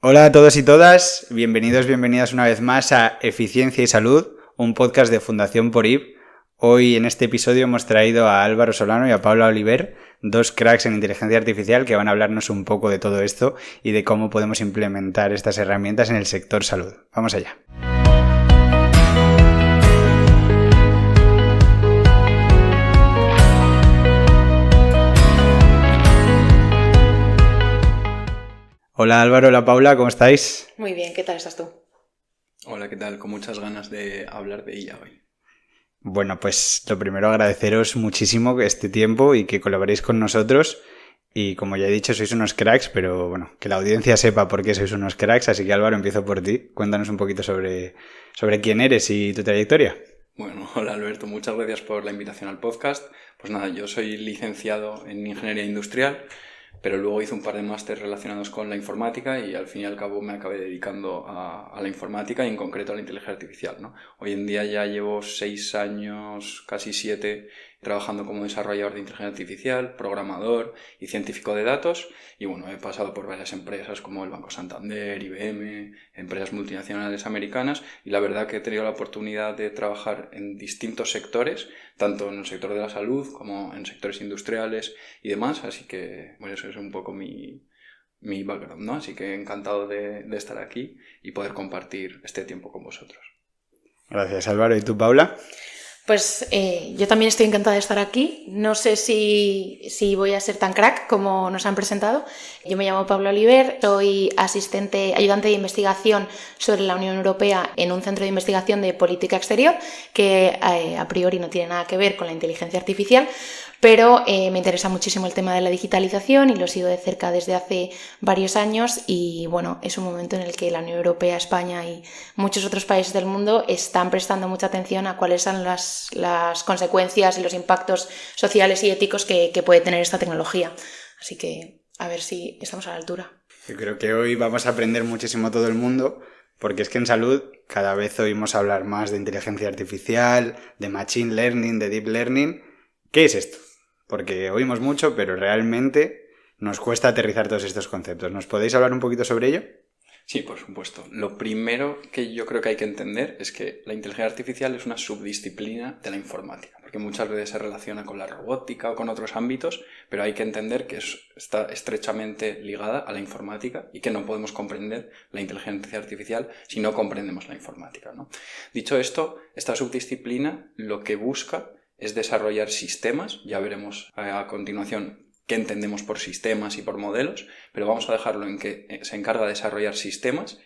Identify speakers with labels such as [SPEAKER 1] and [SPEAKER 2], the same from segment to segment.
[SPEAKER 1] Hola a todos y todas, bienvenidas una vez más a Eficiencia y Salud, un podcast de Fundación PORIB. Hoy en este episodio hemos traído a Álvaro Solano y a Paula Oliver, dos cracks en inteligencia artificial que van a hablarnos un poco de todo esto y de cómo podemos implementar estas herramientas en el sector salud. Vamos allá. Hola Álvaro, hola Paula, ¿cómo estáis?
[SPEAKER 2] Muy bien, ¿qué tal estás tú?
[SPEAKER 3] Hola, ¿qué tal? Con muchas ganas de hablar de ella hoy.
[SPEAKER 1] Bueno, pues lo primero agradeceros muchísimo este tiempo y que colaboréis con nosotros. Y como ya he dicho, sois unos cracks, pero bueno, que la audiencia sepa por qué sois unos cracks. Así que Álvaro, empiezo por ti. Cuéntanos un poquito sobre quién eres y tu trayectoria.
[SPEAKER 3] Bueno, hola Alberto, muchas gracias por la invitación al podcast. Pues nada, yo soy licenciado en Ingeniería Industrial, pero luego hice un par de másteres relacionados con la informática y al fin y al cabo me acabé dedicando a la informática y en concreto a la inteligencia artificial, ¿no? Hoy en día ya llevo 6 años, casi 7, trabajando como desarrollador de inteligencia artificial, programador y científico de datos. Y bueno, he pasado por varias empresas como el Banco Santander, IBM, empresas multinacionales americanas, y la verdad que he tenido la oportunidad de trabajar en distintos sectores, tanto en el sector de la salud como en sectores industriales y demás, así que bueno, eso es un poco mi background, ¿no? Así que encantado de estar aquí y poder compartir este tiempo con vosotros.
[SPEAKER 1] Gracias Álvaro. ¿Y tú, Paula?
[SPEAKER 2] Pues yo también estoy encantada de estar aquí. No sé si voy a ser tan crack como nos han presentado. Yo me llamo Paula Oliver, soy ayudante de investigación sobre la Unión Europea en un centro de investigación de política exterior que a priori no tiene nada que ver con la inteligencia artificial, pero me interesa muchísimo el tema de la digitalización y lo sigo de cerca desde hace varios años y bueno, es un momento en el que la Unión Europea, España y muchos otros países del mundo están prestando mucha atención a cuáles son las consecuencias y los impactos sociales y éticos que puede tener esta tecnología. Así que a ver si estamos a la altura.
[SPEAKER 1] Yo creo que hoy vamos a aprender muchísimo todo el mundo, porque es que en salud cada vez oímos hablar más de inteligencia artificial, de machine learning, de deep learning. ¿Qué es esto? Porque oímos mucho, pero realmente nos cuesta aterrizar todos estos conceptos. ¿Nos podéis hablar un poquito sobre ello?
[SPEAKER 3] Sí, por supuesto. Lo primero que yo creo que hay que entender es que la inteligencia artificial es una subdisciplina de la informática, porque muchas veces se relaciona con la robótica o con otros ámbitos, pero hay que entender que está estrechamente ligada a la informática y que no podemos comprender la inteligencia artificial si no comprendemos la informática, ¿no? Dicho esto, esta subdisciplina lo que busca es desarrollar sistemas, ya veremos a continuación qué entendemos por sistemas y por modelos, pero vamos a dejarlo en que se encarga de desarrollar sistemas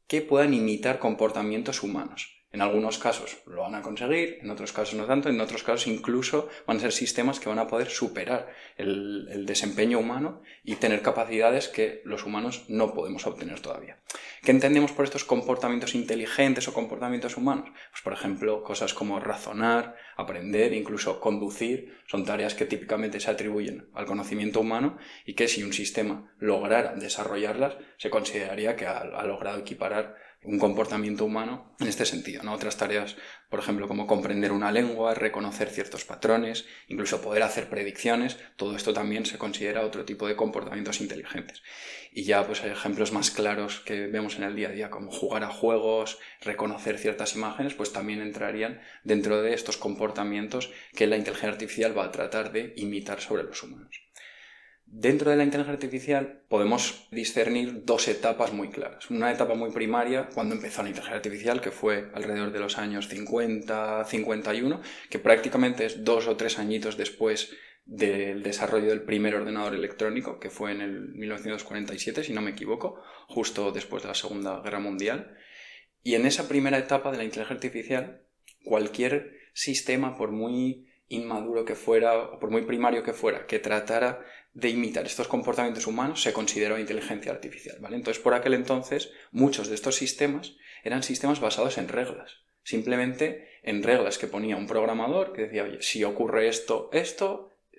[SPEAKER 3] que puedan imitar comportamientos humanos. En algunos casos lo van a conseguir, en otros casos no tanto, en otros casos incluso van a ser sistemas que van a poder superar el desempeño humano y tener capacidades que los humanos no podemos obtener todavía. ¿Qué entendemos por estos comportamientos inteligentes o comportamientos humanos? Pues por ejemplo, cosas como razonar, aprender, incluso conducir, son tareas que típicamente se atribuyen al conocimiento humano y que si un sistema lograra desarrollarlas, se consideraría que ha logrado equiparar un comportamiento humano en este sentido, ¿no? Otras tareas, por ejemplo, como comprender una lengua, reconocer ciertos patrones, incluso poder hacer predicciones, todo esto también se considera otro tipo de comportamientos inteligentes. Y ya pues hay ejemplos más claros que vemos en el día a día, como jugar a juegos, reconocer ciertas imágenes, pues también entrarían dentro de estos comportamientos que la inteligencia artificial va a tratar de imitar sobre los humanos. Dentro de la inteligencia artificial podemos discernir dos etapas muy claras. Una etapa muy primaria, cuando empezó la inteligencia artificial, que fue alrededor de los años 50-51, que prácticamente es 2 o 3 añitos después del desarrollo del primer ordenador electrónico, que fue en el 1947, si no me equivoco, justo después de la Segunda Guerra Mundial. Y en esa primera etapa de la inteligencia artificial, cualquier sistema, por muy inmaduro que fuera o por muy primario que fuera, que tratara de imitar estos comportamientos humanos, se consideró inteligencia artificial, ¿vale? Entonces, por aquel entonces, muchos de estos sistemas eran sistemas basados en reglas. Simplemente en reglas que ponía un programador que decía, oye, si ocurre esto,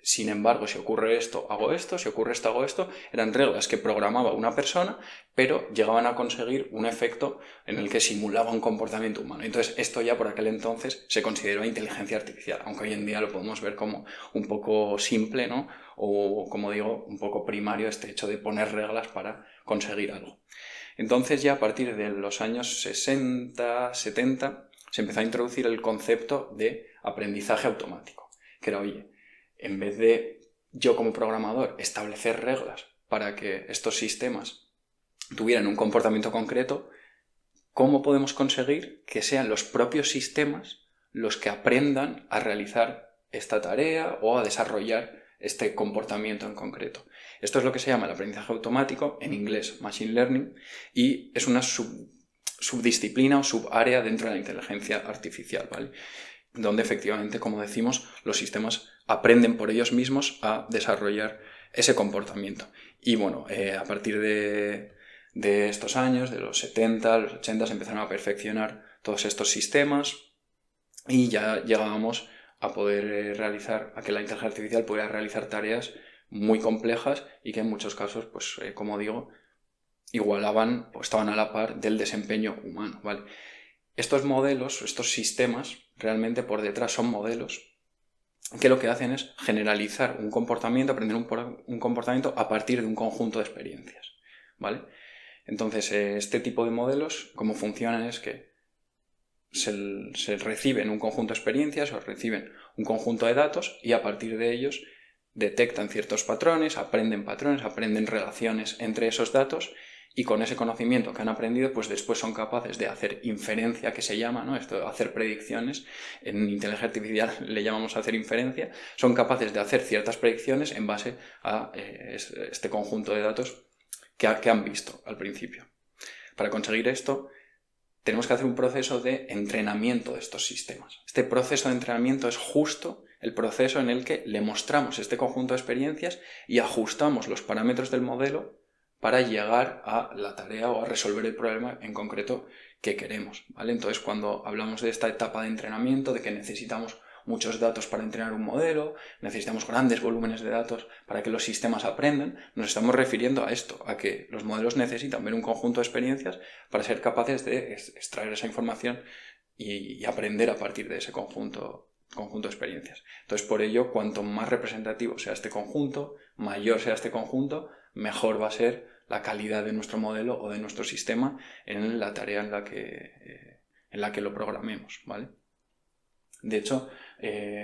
[SPEAKER 3] sin embargo, si ocurre esto, hago esto, si ocurre esto, hago esto. Eran reglas que programaba una persona, pero llegaban a conseguir un efecto en el que simulaba un comportamiento humano. Entonces, esto ya por aquel entonces se consideró inteligencia artificial, aunque hoy en día lo podemos ver como un poco simple, ¿no? O, como digo, un poco primario este hecho de poner reglas para conseguir algo. Entonces ya a partir de los años 60, 70, se empezó a introducir el concepto de aprendizaje automático, que era, oye, en vez de yo como programador establecer reglas para que estos sistemas tuvieran un comportamiento concreto, ¿cómo podemos conseguir que sean los propios sistemas los que aprendan a realizar esta tarea o a desarrollar este comportamiento en concreto? Esto es lo que se llama el aprendizaje automático, en inglés Machine Learning, y es una subdisciplina o subárea dentro de la inteligencia artificial, ¿vale? Donde efectivamente, como decimos, los sistemas aprenden por ellos mismos a desarrollar ese comportamiento. Y bueno, a partir de estos años, de los 70, los 80, se empezaron a perfeccionar todos estos sistemas y ya llegábamos a poder a que la inteligencia artificial pudiera realizar tareas muy complejas y que en muchos casos, pues como digo, igualaban o estaban a la par del desempeño humano, ¿vale? Estos modelos, estos sistemas, realmente por detrás son modelos que lo que hacen es generalizar un comportamiento, aprender un comportamiento a partir de un conjunto de experiencias, ¿vale? Entonces, este tipo de modelos, cómo funcionan es que se reciben un conjunto de experiencias o reciben un conjunto de datos y a partir de ellos detectan ciertos patrones, aprenden relaciones entre esos datos y con ese conocimiento que han aprendido, pues después son capaces de hacer inferencia, que se llama, ¿no? Esto de hacer predicciones, en inteligencia artificial le llamamos hacer inferencia, son capaces de hacer ciertas predicciones en base a este conjunto de datos que han visto al principio. Para conseguir esto, tenemos que hacer un proceso de entrenamiento de estos sistemas. Este proceso de entrenamiento es justo el proceso en el que le mostramos este conjunto de experiencias y ajustamos los parámetros del modelo para llegar a la tarea o a resolver el problema en concreto que queremos, ¿vale? Entonces, cuando hablamos de esta etapa de entrenamiento, de que necesitamos muchos datos para entrenar un modelo, necesitamos grandes volúmenes de datos para que los sistemas aprendan, nos estamos refiriendo a esto, a que los modelos necesitan ver un conjunto de experiencias para ser capaces de extraer esa información y aprender a partir de ese conjunto de experiencias. Entonces, por ello, cuanto más representativo sea este conjunto, mayor sea este conjunto, mejor va a ser la calidad de nuestro modelo o de nuestro sistema en la tarea en la que lo programemos, ¿vale? De hecho,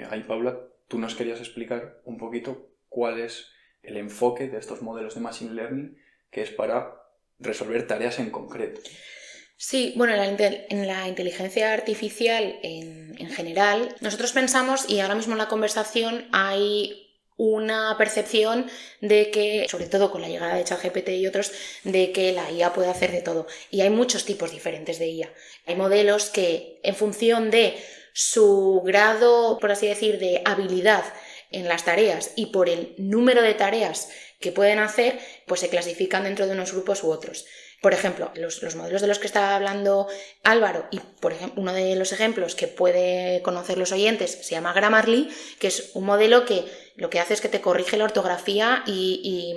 [SPEAKER 3] ahí, Paula, tú nos querías explicar un poquito cuál es el enfoque de estos modelos de Machine Learning, que es para resolver tareas en concreto.
[SPEAKER 2] Sí, bueno, en la inteligencia artificial en general, nosotros pensamos, y ahora mismo en la conversación hay una percepción de que, sobre todo con la llegada de ChatGPT y otros, de que la IA puede hacer de todo. Y hay muchos tipos diferentes de IA. Hay modelos que, en función de su grado, por así decir, de habilidad en las tareas y por el número de tareas que pueden hacer, pues se clasifican dentro de unos grupos u otros. Por ejemplo, los modelos de los que estaba hablando Álvaro, y por ejemplo, uno de los ejemplos que puede conocer los oyentes se llama Grammarly, que es un modelo que lo que hace es que te corrige la ortografía y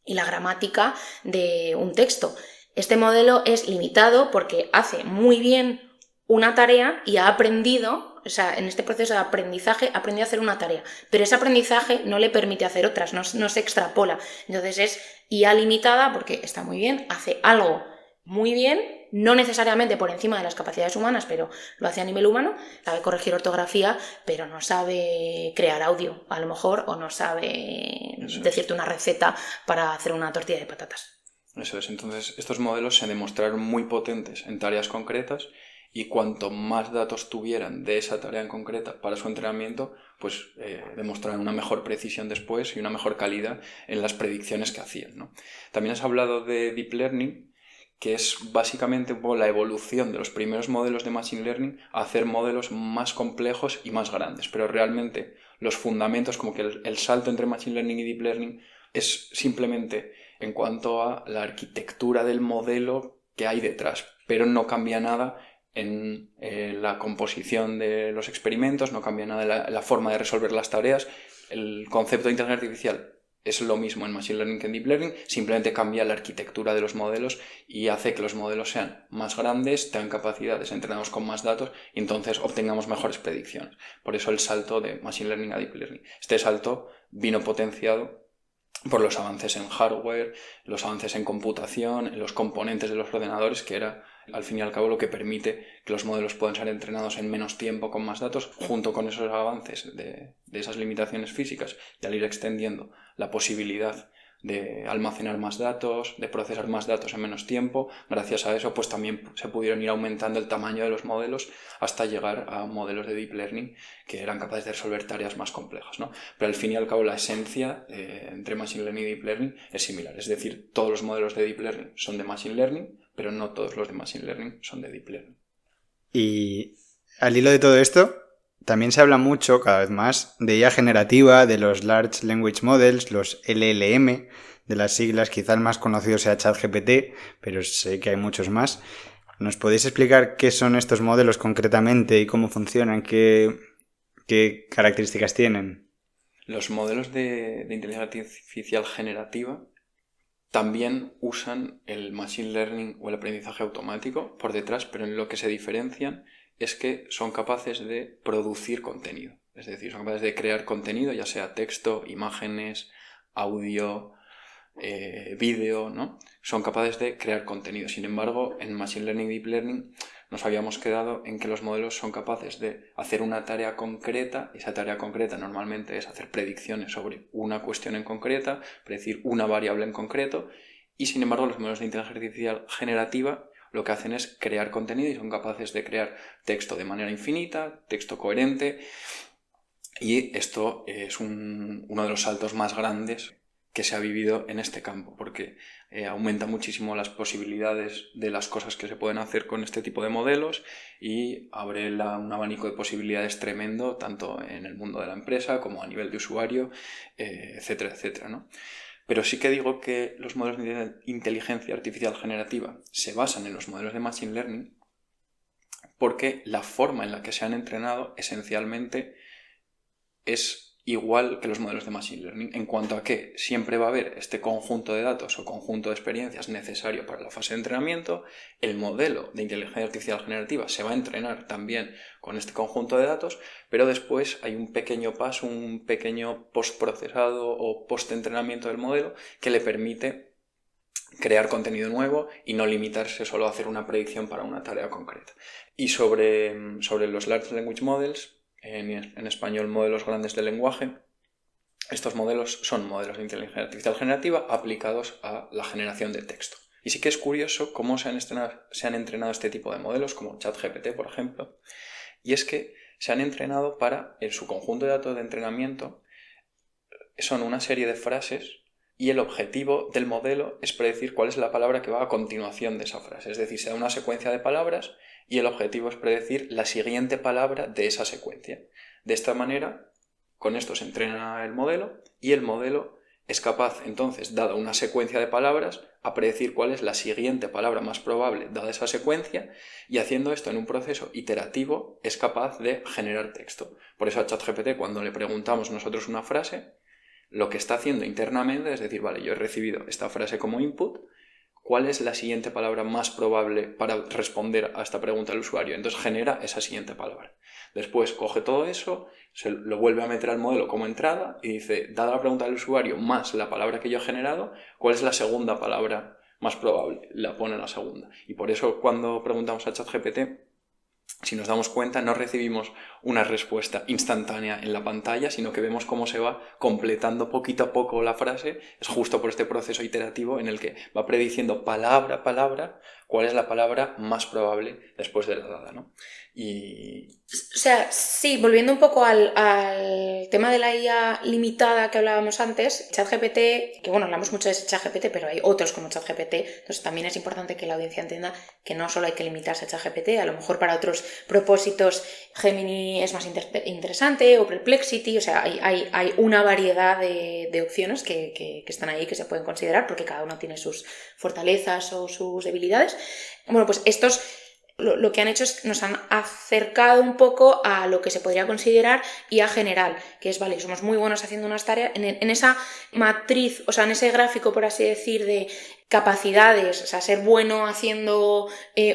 [SPEAKER 2] la gramática de un texto. Este modelo es limitado porque hace muy bien una tarea y ha aprendido, o sea, en este proceso de aprendizaje aprendió a hacer una tarea, pero ese aprendizaje no le permite hacer otras, no se extrapola. Entonces es IA limitada porque está muy bien, hace algo muy bien, no necesariamente por encima de las capacidades humanas, pero lo hace a nivel humano, sabe corregir ortografía, pero no sabe crear audio, a lo mejor, o no sabe decirte una receta para hacer una tortilla de patatas.
[SPEAKER 3] Eso es, entonces estos modelos se demostraron muy potentes en tareas concretas y cuanto más datos tuvieran de esa tarea en concreta para su entrenamiento, pues demostraron una mejor precisión después y una mejor calidad en las predicciones que hacían, ¿no? También has hablado de Deep Learning, que es básicamente un poco la evolución de los primeros modelos de Machine Learning a hacer modelos más complejos y más grandes, pero realmente los fundamentos, como que el salto entre Machine Learning y Deep Learning es simplemente en cuanto a la arquitectura del modelo que hay detrás, pero no cambia nada en la composición de los experimentos, no cambia nada en la forma de resolver las tareas. El concepto de inteligencia artificial es lo mismo en Machine Learning que en Deep Learning, simplemente cambia la arquitectura de los modelos y hace que los modelos sean más grandes, tengan capacidades, entrenamos con más datos y entonces obtengamos mejores predicciones. Por eso el salto de Machine Learning a Deep Learning. Este salto vino potenciado por los avances en hardware, los avances en computación, en los componentes de los ordenadores, que era al fin y al cabo lo que permite que los modelos puedan ser entrenados en menos tiempo con más datos, junto con esos avances de esas limitaciones físicas, y al ir extendiendo la posibilidad de almacenar más datos, de procesar más datos en menos tiempo. Gracias a eso, pues también se pudieron ir aumentando el tamaño de los modelos hasta llegar a modelos de deep learning que eran capaces de resolver tareas más complejas, ¿no? Pero al fin y al cabo la esencia entre machine learning y deep learning es similar. Es decir, todos los modelos de deep learning son de machine learning, pero no todos los de machine learning son de deep learning.
[SPEAKER 1] Y al hilo de todo esto, también se habla mucho, cada vez más, de IA generativa, de los Large Language Models, los LLM, de las siglas, quizá el más conocido sea ChatGPT, pero sé que hay muchos más. ¿Nos podéis explicar qué son estos modelos concretamente y cómo funcionan? ¿Qué características tienen?
[SPEAKER 3] Los modelos de inteligencia artificial generativa también usan el machine learning o el aprendizaje automático por detrás, pero en lo que se diferencian es que son capaces de producir contenido. Es decir, son capaces de crear contenido, ya sea texto, imágenes, audio, vídeo, ¿no? Son capaces de crear contenido. Sin embargo, en Machine Learning y Deep Learning nos habíamos quedado en que los modelos son capaces de hacer una tarea concreta, y esa tarea concreta normalmente es hacer predicciones sobre una cuestión en concreta, predecir una variable en concreto, y sin embargo los modelos de inteligencia artificial generativa lo que hacen es crear contenido y son capaces de crear texto de manera infinita, texto coherente, y esto es uno de los saltos más grandes que se ha vivido en este campo, porque aumenta muchísimo las posibilidades de las cosas que se pueden hacer con este tipo de modelos y abre un abanico de posibilidades tremendo, tanto en el mundo de la empresa como a nivel de usuario, etcétera, etcétera, ¿no? Pero sí que digo que los modelos de inteligencia artificial generativa se basan en los modelos de Machine Learning porque la forma en la que se han entrenado esencialmente es igual que los modelos de Machine Learning, en cuanto a que siempre va a haber este conjunto de datos o conjunto de experiencias necesario para la fase de entrenamiento. El modelo de inteligencia artificial generativa se va a entrenar también con este conjunto de datos, pero después hay un pequeño paso, un pequeño postprocesado o postentrenamiento del modelo que le permite crear contenido nuevo y no limitarse solo a hacer una predicción para una tarea concreta. Y sobre los Large Language Models, en español modelos grandes de lenguaje, estos modelos son modelos de inteligencia artificial generativa aplicados a la generación de texto. Y sí que es curioso cómo se han entrenado este tipo de modelos, como ChatGPT, por ejemplo, y es que se han entrenado para, en su conjunto de datos de entrenamiento, son una serie de frases y el objetivo del modelo es predecir cuál es la palabra que va a continuación de esa frase. Es decir, se da una secuencia de palabras y el objetivo es predecir la siguiente palabra de esa secuencia. De esta manera, con esto se entrena el modelo y el modelo es capaz, entonces, dada una secuencia de palabras, a predecir cuál es la siguiente palabra más probable dada esa secuencia, y haciendo esto en un proceso iterativo es capaz de generar texto. Por eso a ChatGPT, cuando le preguntamos nosotros una frase, lo que está haciendo internamente es decir, vale, yo he recibido esta frase como input, ¿cuál es la siguiente palabra más probable para responder a esta pregunta del usuario? Entonces genera esa siguiente palabra. Después coge todo eso, se lo vuelve a meter al modelo como entrada y dice, dada la pregunta del usuario más la palabra que yo he generado, ¿cuál es la segunda palabra más probable? La pone la segunda. Y por eso cuando preguntamos a ChatGPT, si nos damos cuenta, no recibimos una respuesta instantánea en la pantalla, sino que vemos cómo se va completando poquito a poco la frase. Es justo por este proceso iterativo en el que va prediciendo palabra a palabra cuál es la palabra más probable después de la dada, ¿no?
[SPEAKER 2] O sea, sí, volviendo un poco al tema de la IA limitada que hablábamos antes, ChatGPT, que bueno, hablamos mucho de ChatGPT, pero hay otros como ChatGPT, entonces también es importante que la audiencia entienda que no solo hay que limitarse a ChatGPT, a lo mejor para otros propósitos Gemini es más interesante, o Perplexity, o sea, hay una variedad de opciones que están ahí, que se pueden considerar, porque cada uno tiene sus fortalezas o sus debilidades. Bueno, pues estos lo que han hecho es nos han acercado un poco a lo que se podría considerar IA general, que es, vale, somos muy buenos haciendo unas tareas, en esa matriz, o sea, en ese gráfico, por así decir, de capacidades, o sea, ser bueno haciendo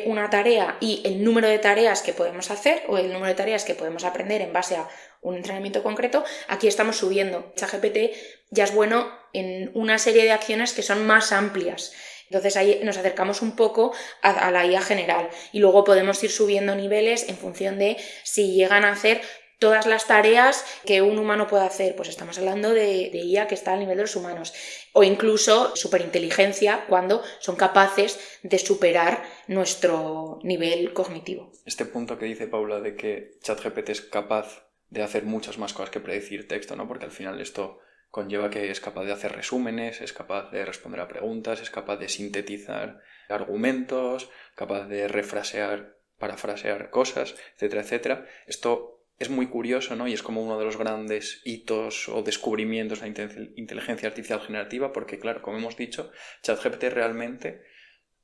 [SPEAKER 2] una tarea y el número de tareas que podemos hacer o el número de tareas que podemos aprender en base a un entrenamiento concreto, aquí estamos subiendo. ChatGPT ya es bueno en una serie de acciones que son más amplias. Entonces ahí nos acercamos un poco a la IA general y luego podemos ir subiendo niveles en función de si llegan a hacer todas las tareas que un humano puede hacer. Pues estamos hablando de IA que está al nivel de los humanos, o incluso superinteligencia cuando son capaces de superar nuestro nivel cognitivo.
[SPEAKER 3] Este punto que dice Paula de que ChatGPT es capaz de hacer muchas más cosas que predecir texto, ¿no? Porque al final esto conlleva que es capaz de hacer resúmenes, es capaz de responder a preguntas, es capaz de sintetizar argumentos, capaz de parafrasear cosas, etcétera, etcétera. Esto es muy curioso, ¿no? Y es como uno de los grandes hitos o descubrimientos de la inteligencia artificial generativa, porque claro, como hemos dicho, ChatGPT realmente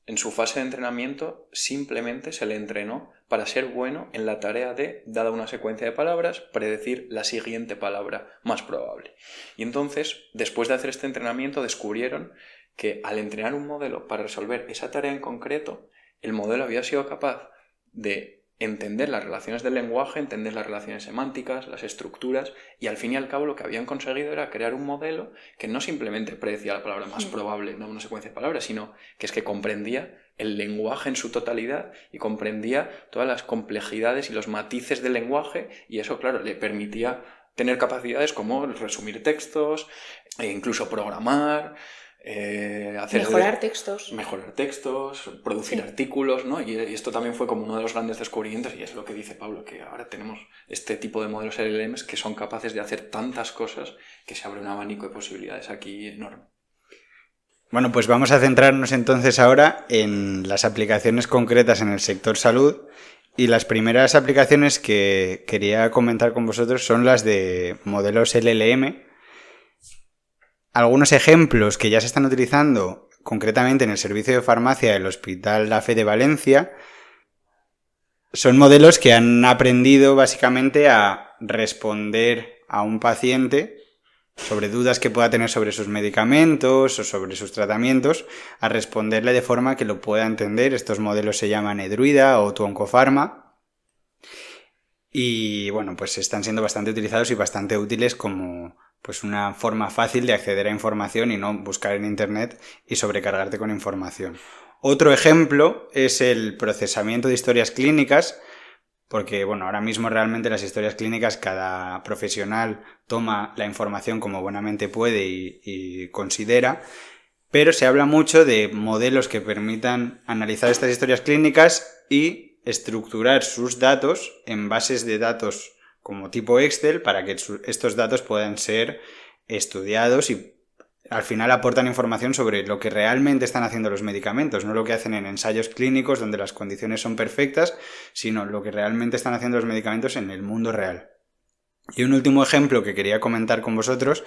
[SPEAKER 3] en su fase de entrenamiento simplemente se le entrenó para ser bueno en la tarea de, dada una secuencia de palabras, predecir la siguiente palabra más probable. Y entonces, después de hacer este entrenamiento, descubrieron que al entrenar un modelo para resolver esa tarea en concreto, el modelo había sido capaz de entender las relaciones del lenguaje, entender las relaciones semánticas, las estructuras, y al fin y al cabo lo que habían conseguido era crear un modelo que no simplemente predecía la palabra más probable de una secuencia de palabras, sino que es que comprendía el lenguaje en su totalidad y comprendía todas las complejidades y los matices del lenguaje, y eso, claro, le permitía tener capacidades como resumir textos, e incluso programar,
[SPEAKER 2] mejorar textos,
[SPEAKER 3] producir artículos, ¿no? Y esto también fue como uno de los grandes descubrimientos, y es lo que dice Pablo, que ahora tenemos este tipo de modelos LLMs que son capaces de hacer tantas cosas que se abre un abanico de posibilidades aquí enorme.
[SPEAKER 1] Bueno, pues vamos a centrarnos entonces ahora en las aplicaciones concretas en el sector salud, y las primeras aplicaciones que quería comentar con vosotros son las de modelos LLM. Algunos ejemplos que ya se están utilizando concretamente en el servicio de farmacia del Hospital La Fe de Valencia son modelos que han aprendido básicamente a responder a un paciente sobre dudas que pueda tener sobre sus medicamentos o sobre sus tratamientos, a responderle de forma que lo pueda entender. Estos modelos se llaman Edruida o Tu Oncofarma y bueno, pues están siendo bastante utilizados y bastante útiles como pues una forma fácil de acceder a información y no buscar en internet y sobrecargarte con información. Otro ejemplo es el procesamiento de historias clínicas, porque bueno, ahora mismo realmente las historias clínicas cada profesional toma la información como buenamente puede y considera, pero se habla mucho de modelos que permitan analizar estas historias clínicas y estructurar sus datos en bases de datos como tipo Excel para que estos datos puedan ser estudiados y al final aportan información sobre lo que realmente están haciendo los medicamentos, no lo que hacen en ensayos clínicos donde las condiciones son perfectas, sino lo que realmente están haciendo los medicamentos en el mundo real. Y un último ejemplo que quería comentar con vosotros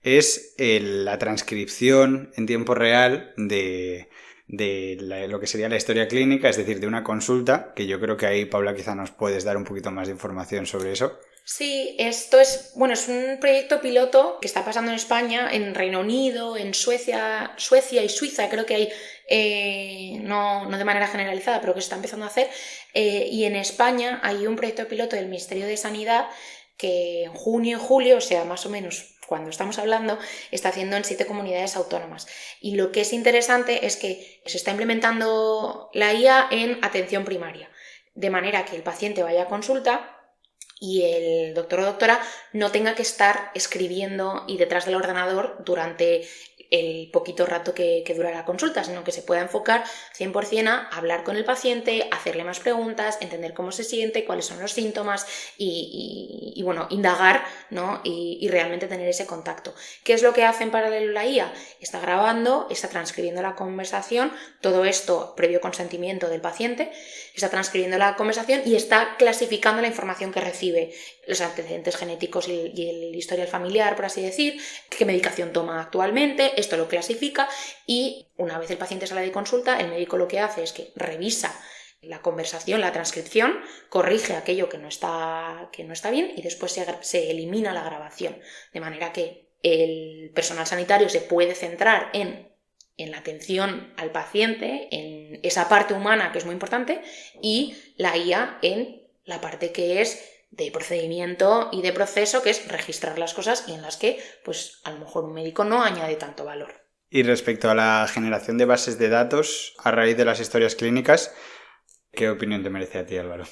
[SPEAKER 1] es la transcripción en tiempo real de lo que sería la historia clínica, es decir, de una consulta, que yo creo que ahí, Paula, quizá nos puedes dar un poquito más de información sobre eso.
[SPEAKER 2] Sí, esto es un proyecto piloto que está pasando en España, en Reino Unido, en Suecia y Suiza, creo que hay, no de manera generalizada, pero que se está empezando a hacer, y en España hay un proyecto piloto del Ministerio de Sanidad que en junio y julio, o sea, más o menos cuando estamos hablando, está haciendo en 7 comunidades autónomas. Y lo que es interesante es que se está implementando la IA en atención primaria, de manera que el paciente vaya a consulta y el doctor o doctora no tenga que estar escribiendo y detrás del ordenador durante el poquito rato que dura la consulta, sino que se pueda enfocar 100% a hablar con el paciente, hacerle más preguntas, entender cómo se siente, cuáles son los síntomas y bueno, indagar, ¿no? y realmente tener ese contacto. ¿Qué es lo que hace en paralelo la IA? Está grabando, está transcribiendo la conversación, todo esto previo consentimiento del paciente, está transcribiendo la conversación y está clasificando la información que recibe, los antecedentes genéticos y el historial familiar, por así decir, qué medicación toma actualmente, esto lo clasifica y una vez el paciente sale de consulta, el médico lo que hace es que revisa la conversación, la transcripción, corrige aquello que no está bien y después se elimina la grabación, de manera que el personal sanitario se puede centrar en la atención al paciente, en esa parte humana que es muy importante, y la IA en la parte que es procedimiento y de proceso, que es registrar las cosas y en las que pues a lo mejor un médico no añade tanto valor.
[SPEAKER 1] Y respecto a la generación de bases de datos a raíz de las historias clínicas, ¿qué opinión te merece a ti, Álvaro?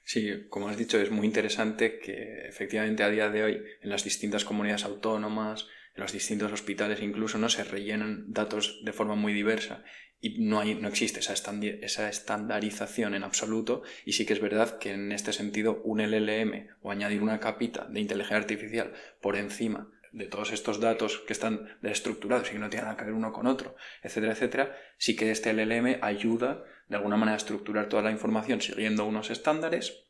[SPEAKER 3] Sí, como has dicho, es muy interesante que efectivamente a día de hoy en las distintas comunidades autónomas, en los distintos hospitales incluso, no se rellenan datos de forma muy diversa y no existe esa estandarización en absoluto, y sí que es verdad que en este sentido un LLM o añadir una capita de inteligencia artificial por encima de todos estos datos que están desestructurados y que no tienen nada que ver uno con otro, etcétera, etcétera, sí que este LLM ayuda de alguna manera a estructurar toda la información siguiendo unos estándares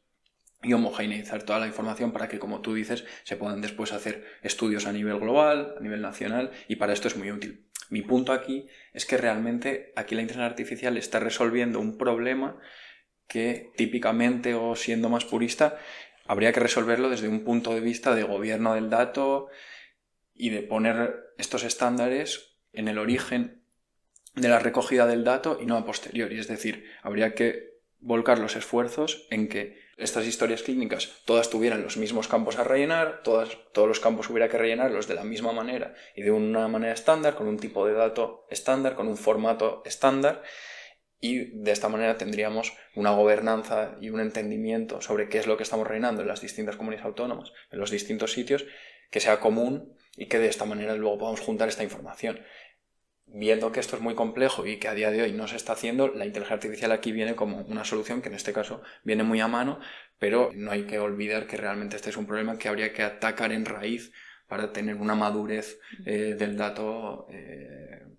[SPEAKER 3] y homogeneizar toda la información para que, como tú dices, se puedan después hacer estudios a nivel global, a nivel nacional, y para esto es muy útil. Mi punto aquí es que realmente aquí la inteligencia artificial está resolviendo un problema que típicamente, o siendo más purista, habría que resolverlo desde un punto de vista de gobierno del dato y de poner estos estándares en el origen de la recogida del dato y no a posteriori. Es decir, habría que volcar los esfuerzos en que estas historias clínicas todas tuvieran los mismos campos a rellenar, todos los campos hubiera que rellenarlos de la misma manera y de una manera estándar, con un tipo de dato estándar, con un formato estándar, y de esta manera tendríamos una gobernanza y un entendimiento sobre qué es lo que estamos rellenando en las distintas comunidades autónomas, en los distintos sitios, que sea común y que de esta manera luego podamos juntar esta información. Viendo que esto es muy complejo y que a día de hoy no se está haciendo, la inteligencia artificial aquí viene como una solución que en este caso viene muy a mano, pero no hay que olvidar que realmente este es un problema que habría que atacar en raíz para tener una madurez del dato,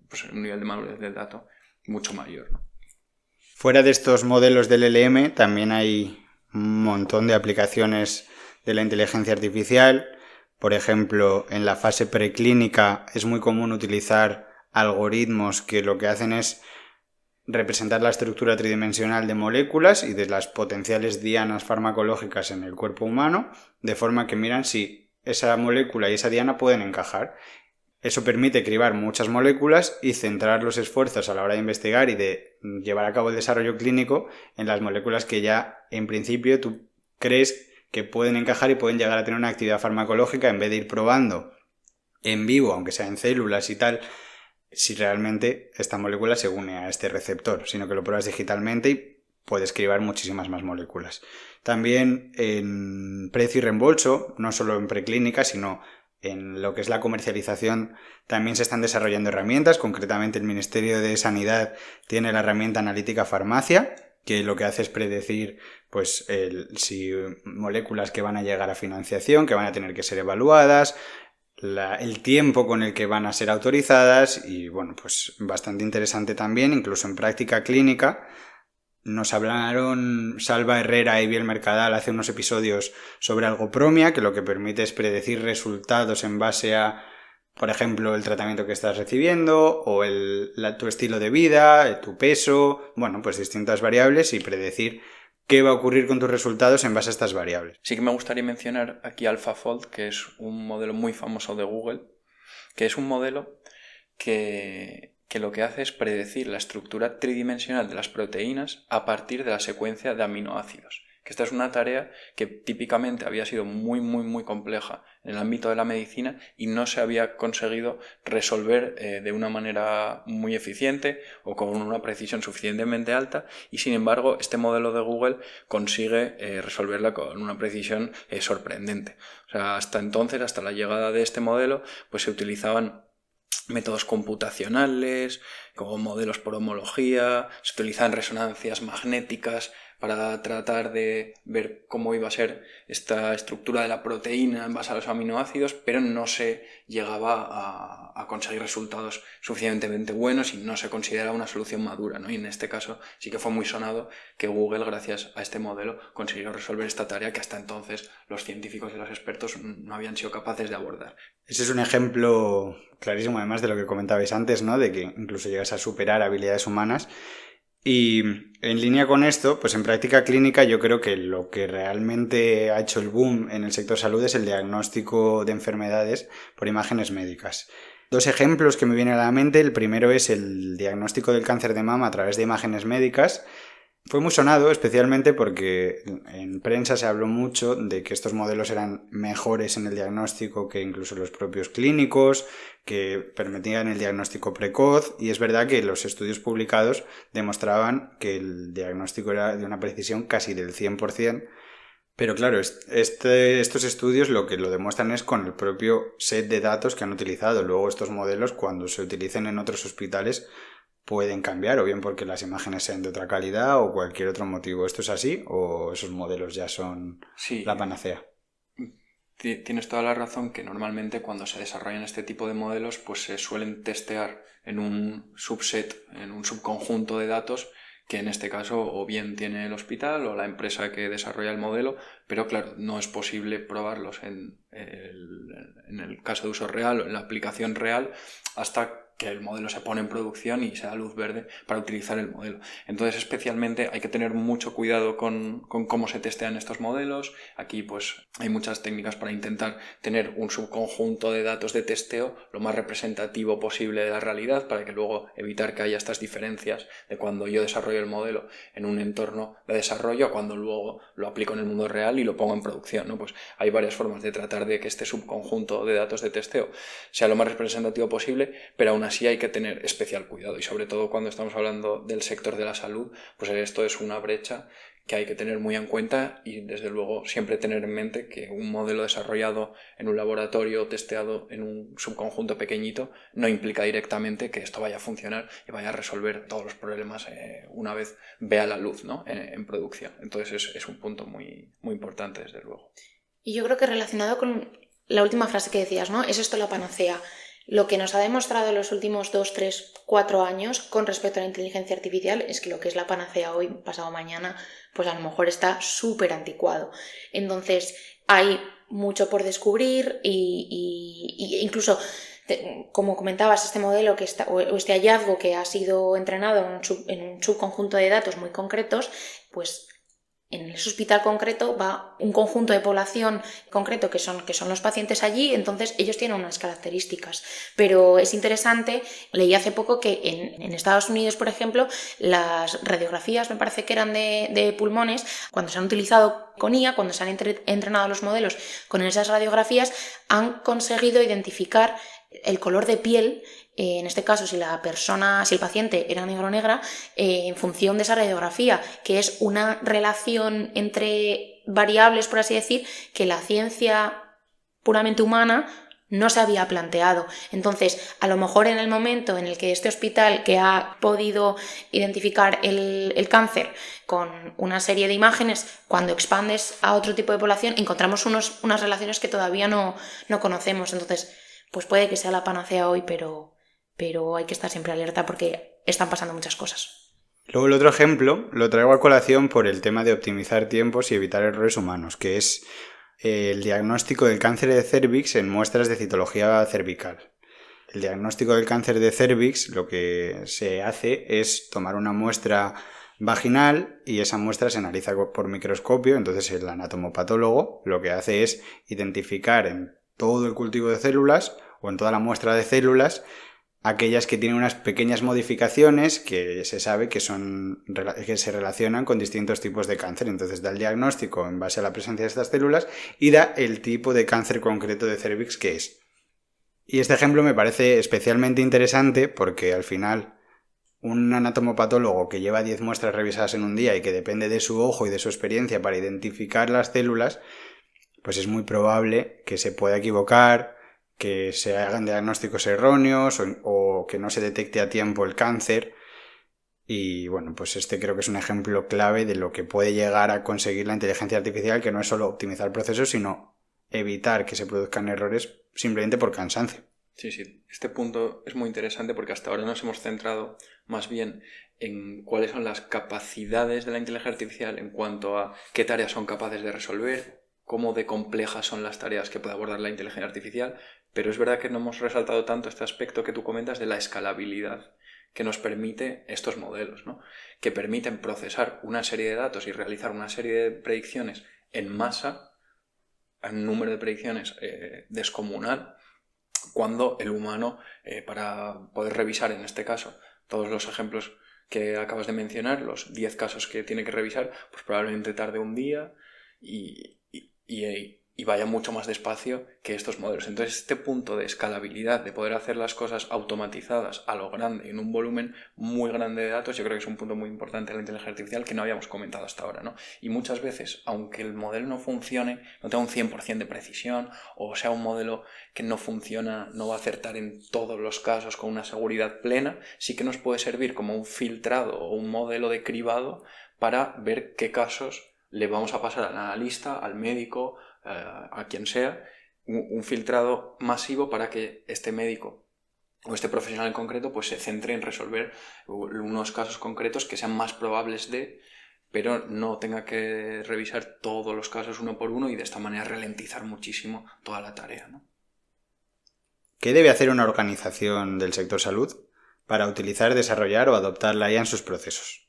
[SPEAKER 3] pues un nivel de madurez del dato mucho mayor, ¿no?
[SPEAKER 1] Fuera de estos modelos del LLM también hay un montón de aplicaciones de la inteligencia artificial. Por ejemplo, en la fase preclínica es muy común utilizar algoritmos que lo que hacen es representar la estructura tridimensional de moléculas y de las potenciales dianas farmacológicas en el cuerpo humano, de forma que miran si esa molécula y esa diana pueden encajar. Eso permite cribar muchas moléculas y centrar los esfuerzos a la hora de investigar y de llevar a cabo el desarrollo clínico en las moléculas que ya en principio tú crees que pueden encajar y pueden llegar a tener una actividad farmacológica, en vez de ir probando en vivo, aunque sea en células y tal, si realmente esta molécula se une a este receptor, sino que lo pruebas digitalmente y puedes cribar muchísimas más moléculas. También en precio y reembolso, no solo en preclínica, sino en lo que es la comercialización, también se están desarrollando herramientas. Concretamente el Ministerio de Sanidad tiene la herramienta analítica farmacia, que lo que hace es predecir pues si moléculas que van a llegar a financiación, que van a tener que ser evaluadas, el tiempo con el que van a ser autorizadas, y bueno, pues bastante interesante también, incluso en práctica clínica. Nos hablaron Salva Herrera y Biel Mercadal hace unos episodios sobre algopromia, que lo que permite es predecir resultados en base a, por ejemplo, el tratamiento que estás recibiendo o tu estilo de vida, tu peso, bueno, pues distintas variables, y predecir qué va a ocurrir con tus resultados en base a estas variables.
[SPEAKER 3] Sí que me gustaría mencionar aquí AlphaFold, que es un modelo muy famoso de Google, que es un modelo que lo que hace es predecir la estructura tridimensional de las proteínas a partir de la secuencia de aminoácidos. Que esta es una tarea que típicamente había sido muy, muy, muy compleja en el ámbito de la medicina y no se había conseguido resolver de una manera muy eficiente o con una precisión suficientemente alta, y sin embargo este modelo de Google consigue resolverla con una precisión sorprendente. O sea, hasta entonces, hasta la llegada de este modelo, pues se utilizaban métodos computacionales, como modelos por homología, se utilizaban resonancias magnéticas para tratar de ver cómo iba a ser esta estructura de la proteína en base a los aminoácidos, pero no se llegaba a conseguir resultados suficientemente buenos y no se consideraba una solución madura, ¿no? Y en este caso sí que fue muy sonado que Google, gracias a este modelo, consiguió resolver esta tarea que hasta entonces los científicos y los expertos no habían sido capaces de abordar.
[SPEAKER 1] Ese es un ejemplo clarísimo, además de lo que comentabais antes, ¿no? De que incluso llegas a superar habilidades humanas. Y en línea con esto, pues en práctica clínica yo creo que lo que realmente ha hecho el boom en el sector salud es el diagnóstico de enfermedades por imágenes médicas. Dos ejemplos que me vienen a la mente. El primero es el diagnóstico del cáncer de mama a través de imágenes médicas. Fue muy sonado, especialmente porque en prensa se habló mucho de que estos modelos eran mejores en el diagnóstico que incluso los propios clínicos, que permitían el diagnóstico precoz, y es verdad que los estudios publicados demostraban que el diagnóstico era de una precisión casi del 100%, pero claro, estos estudios lo que lo demuestran es con el propio set de datos que han utilizado. Luego estos modelos, cuando se utilicen en otros hospitales, pueden cambiar, o bien porque las imágenes sean de otra calidad o cualquier otro motivo. ¿Esto es así o esos modelos ya son
[SPEAKER 3] Sí,
[SPEAKER 1] la panacea?
[SPEAKER 3] tienes toda la razón que normalmente cuando se desarrollan este tipo de modelos pues se suelen testear en un subset, en un subconjunto de datos que en este caso o bien tiene el hospital o la empresa que desarrolla el modelo, pero claro, no es posible probarlos en el caso de uso real o en la aplicación real hasta que el modelo se pone en producción y se da luz verde para utilizar el modelo. Entonces, especialmente hay que tener mucho cuidado con cómo se testean estos modelos. Aquí pues hay muchas técnicas para intentar tener un subconjunto de datos de testeo lo más representativo posible de la realidad para que luego evitar que haya estas diferencias de cuando yo desarrollo el modelo en un entorno de desarrollo a cuando luego lo aplico en el mundo real y lo pongo en producción, ¿no? Pues hay varias formas de tratar de que este subconjunto de datos de testeo sea lo más representativo posible, pero aún así hay que tener especial cuidado y sobre todo cuando estamos hablando del sector de la salud, pues esto es una brecha que hay que tener muy en cuenta y desde luego siempre tener en mente que un modelo desarrollado en un laboratorio testeado en un subconjunto pequeñito no implica directamente que esto vaya a funcionar y vaya a resolver todos los problemas una vez vea la luz, ¿no? en producción. Entonces es un punto muy, muy importante desde luego.
[SPEAKER 2] Y yo creo que relacionado con la última frase que decías, ¿no? ¿Es esto la panacea? Lo que nos ha demostrado en los últimos 2, 3, 4 años con respecto a la inteligencia artificial es que lo que es la panacea hoy, pasado mañana, pues a lo mejor está súper anticuado. Entonces hay mucho por descubrir y incluso, como comentabas, este modelo que está, o este hallazgo que ha sido entrenado en un subconjunto de datos muy concretos, pues en ese hospital concreto va un conjunto de población concreto que son los pacientes allí, entonces ellos tienen unas características. Pero es interesante, leí hace poco que en Estados Unidos, por ejemplo, las radiografías, me parece que eran de pulmones, cuando se han utilizado con IA, cuando se han entrenado los modelos con esas radiografías, han conseguido identificar el color de piel, en este caso si el paciente era negro o negra, en función de esa radiografía, que es una relación entre variables, por así decir, que la ciencia puramente humana no se había planteado. Entonces, a lo mejor en el momento en el que este hospital, que ha podido identificar el cáncer con una serie de imágenes, cuando expandes a otro tipo de población, encontramos unas relaciones que todavía no conocemos. Entonces, pues puede que sea la panacea hoy, pero hay que estar siempre alerta porque están pasando muchas cosas.
[SPEAKER 1] Luego el otro ejemplo lo traigo a colación por el tema de optimizar tiempos y evitar errores humanos, que es el diagnóstico del cáncer de cérvix en muestras de citología cervical. El diagnóstico del cáncer de cérvix lo que se hace es tomar una muestra vaginal y esa muestra se analiza por microscopio, entonces el anatomopatólogo lo que hace es identificar en todo el cultivo de células o en toda la muestra de células aquellas que tienen unas pequeñas modificaciones que se sabe que se relacionan con distintos tipos de cáncer. Entonces da el diagnóstico en base a la presencia de estas células y da el tipo de cáncer concreto de cérvix que es. Y este ejemplo me parece especialmente interesante porque al final un anatomopatólogo que lleva 10 muestras revisadas en un día y que depende de su ojo y de su experiencia para identificar las células, pues es muy probable que se pueda equivocar, que se hagan diagnósticos erróneos o que no se detecte a tiempo el cáncer. Y bueno, pues este creo que es un ejemplo clave de lo que puede llegar a conseguir la inteligencia artificial, que no es solo optimizar procesos, sino evitar que se produzcan errores simplemente por cansancio.
[SPEAKER 3] Sí, este punto es muy interesante porque hasta ahora nos hemos centrado más bien en cuáles son las capacidades de la inteligencia artificial en cuanto a qué tareas son capaces de resolver, cómo de complejas son las tareas que puede abordar la inteligencia artificial, pero es verdad que no hemos resaltado tanto este aspecto que tú comentas de la escalabilidad que nos permite estos modelos, ¿no? Que permiten procesar una serie de datos y realizar una serie de predicciones en masa, un número de predicciones descomunal, cuando el humano, para poder revisar en este caso todos los ejemplos que acabas de mencionar, los 10 casos que tiene que revisar, pues probablemente tarde un día y vaya mucho más despacio que estos modelos. Entonces, este punto de escalabilidad, de poder hacer las cosas automatizadas a lo grande, en un volumen muy grande de datos, yo creo que es un punto muy importante de la inteligencia artificial que no habíamos comentado hasta ahora, ¿no? Y muchas veces, aunque el modelo no funcione, no tenga un 100% de precisión, o sea un modelo que no funciona, no va a acertar en todos los casos con una seguridad plena, sí que nos puede servir como un filtrado o un modelo de cribado para ver qué casos le vamos a pasar al analista, al médico, a quien sea, un filtrado masivo para que este médico o este profesional en concreto pues se centre en resolver unos casos concretos que sean más probables pero no tenga que revisar todos los casos uno por uno y de esta manera ralentizar muchísimo toda la tarea, ¿no?
[SPEAKER 1] ¿Qué debe hacer una organización del sector salud para utilizar, desarrollar o adoptar la IA en sus procesos?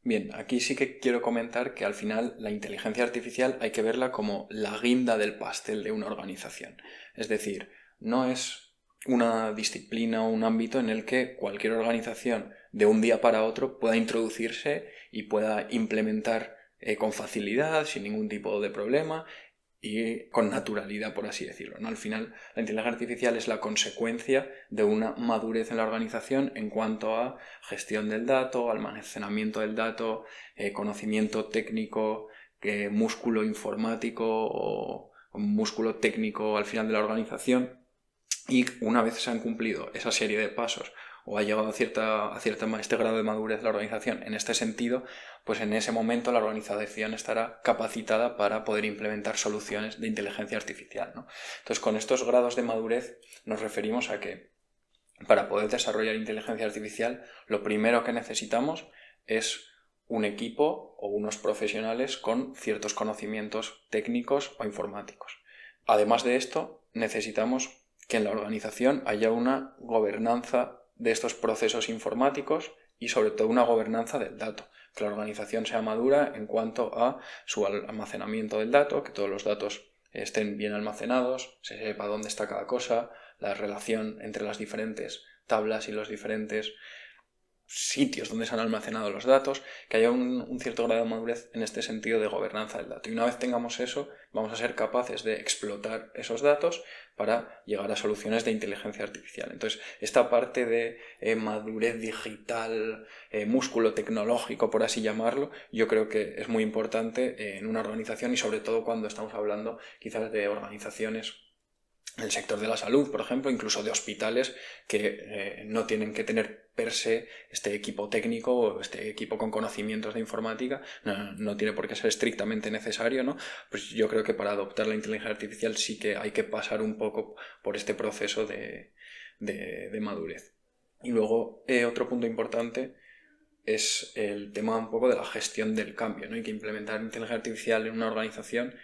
[SPEAKER 3] Bien, aquí sí que quiero comentar que al final la inteligencia artificial hay que verla como la guinda del pastel de una organización. Es decir, no es una disciplina o un ámbito en el que cualquier organización de un día para otro pueda introducirse y pueda implementar con facilidad, sin ningún tipo de problema y con naturalidad, por así decirlo, ¿no? Al final, la inteligencia artificial es la consecuencia de una madurez en la organización en cuanto a gestión del dato, almacenamiento del dato, conocimiento técnico, músculo informático o músculo técnico al final de la organización. Y una vez se han cumplido esa serie de pasos o ha llegado a este grado de madurez la organización en este sentido, pues en ese momento la organización estará capacitada para poder implementar soluciones de inteligencia artificial, ¿no? Entonces, con estos grados de madurez nos referimos a que para poder desarrollar inteligencia artificial, lo primero que necesitamos es un equipo o unos profesionales con ciertos conocimientos técnicos o informáticos. Además de esto, necesitamos que en la organización haya una gobernanza de estos procesos informáticos y sobre todo una gobernanza del dato, que la organización sea madura en cuanto a su almacenamiento del dato, que todos los datos estén bien almacenados, se sepa dónde está cada cosa, la relación entre las diferentes tablas y los diferentes sitios donde se han almacenado los datos, que haya un cierto grado de madurez en este sentido de gobernanza del dato. Y una vez tengamos eso, vamos a ser capaces de explotar esos datos para llegar a soluciones de inteligencia artificial. Entonces, esta parte de madurez digital, músculo tecnológico, por así llamarlo, yo creo que es muy importante en una organización y sobre todo cuando estamos hablando quizás de organizaciones del sector de la salud, por ejemplo, incluso de hospitales que no tienen que tener per se este equipo técnico o este equipo con conocimientos de informática, no tiene por qué ser estrictamente necesario, ¿no? Pues yo creo que para adoptar la inteligencia artificial sí que hay que pasar un poco por este proceso de madurez. Y luego otro punto importante es el tema un poco de la gestión del cambio, ¿no? Y que implementar inteligencia artificial en una organización